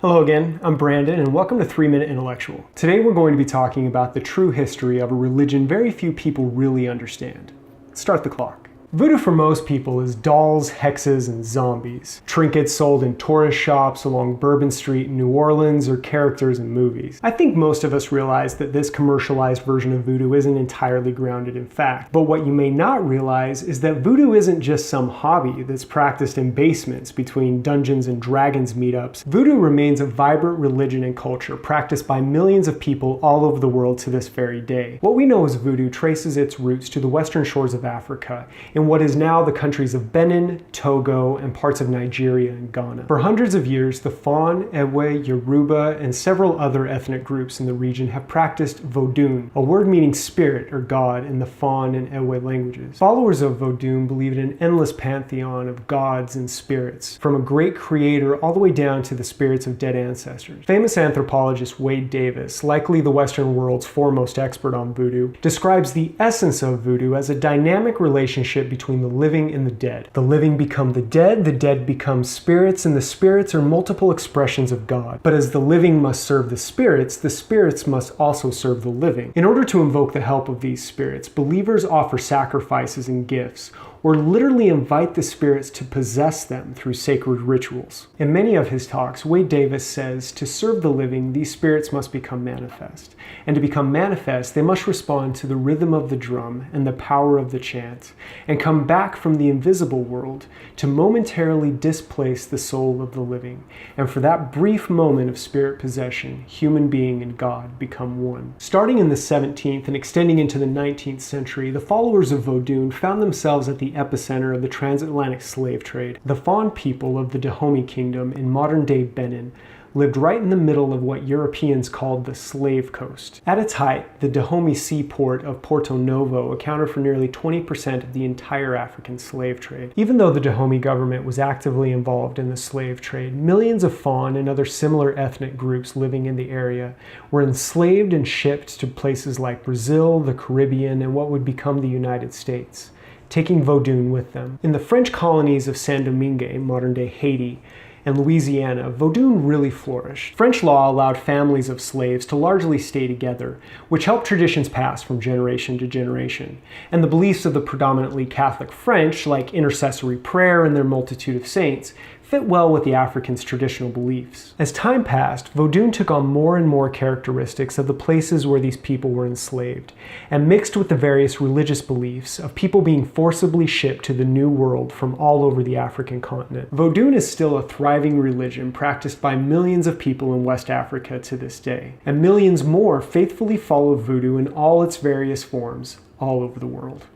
Hello again, I'm Brandon and welcome to 3 Minute Intellectual. Today we're going to be talking about the true history of a religion very few people really understand. Start the clock. Voodoo for most people is dolls, hexes, and zombies. Trinkets sold in tourist shops along Bourbon Street in New Orleans or characters in movies. I think most of us realize that this commercialized version of voodoo isn't entirely grounded in fact. But what you may not realize is that voodoo isn't just some hobby that's practiced in basements between Dungeons and Dragons meetups. Voodoo remains a vibrant religion and culture practiced by millions of people all over the world to this very day. What we know as voodoo traces its roots to the western shores of Africa, in what is now the countries of Benin, Togo, and parts of Nigeria and Ghana. For hundreds of years, the Fon, Ewe, Yoruba, and several other ethnic groups in the region have practiced Vodun, a word meaning spirit or god in the Fon and Ewe languages. Followers of Vodun believe in an endless pantheon of gods and spirits, from a great creator all the way down to the spirits of dead ancestors. Famous anthropologist Wade Davis, likely the Western world's foremost expert on voodoo, describes the essence of voodoo as a dynamic relationship between the living and the dead. The living become the dead become spirits, and the spirits are multiple expressions of God. But as the living must serve the spirits must also serve the living. In order to invoke the help of these spirits, believers offer sacrifices and gifts, or literally invite the spirits to possess them through sacred rituals. In many of his talks, Wade Davis says, to serve the living, these spirits must become manifest. And to become manifest, they must respond to the rhythm of the drum and the power of the chant, and come back from the invisible world to momentarily displace the soul of the living. And for that brief moment of spirit possession, human being and God become one. Starting in the 17th and extending into the 19th century, the followers of Vodun found themselves at the epicenter of the transatlantic slave trade. The Fon people of the Dahomey Kingdom in modern-day Benin lived right in the middle of what Europeans called the Slave Coast. At its height, the Dahomey seaport of Porto Novo accounted for nearly 20% of the entire African slave trade. Even though the Dahomey government was actively involved in the slave trade, millions of Fon and other similar ethnic groups living in the area were enslaved and shipped to places like Brazil, the Caribbean, and what would become the United States, taking Vodun with them. In the French colonies of Saint-Domingue, modern-day Haiti, and Louisiana, Vodun really flourished. French law allowed families of slaves to largely stay together, which helped traditions pass from generation to generation. And the beliefs of the predominantly Catholic French, like intercessory prayer and their multitude of saints, fit well with the Africans' traditional beliefs. As time passed, Vodun took on more and more characteristics of the places where these people were enslaved, and mixed with the various religious beliefs of people being forcibly shipped to the New World from all over the African continent. Vodun is still a thriving religion practiced by millions of people in West Africa to this day, and millions more faithfully follow voodoo in all its various forms all over the world.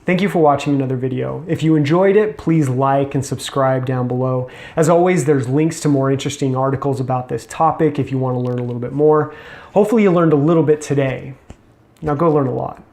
Thank you for watching another video. If you enjoyed it, please like and subscribe down below. As always, there's links to more interesting articles about this topic if you want to learn a little bit more. Hopefully you learned a little bit today. Now go learn a lot.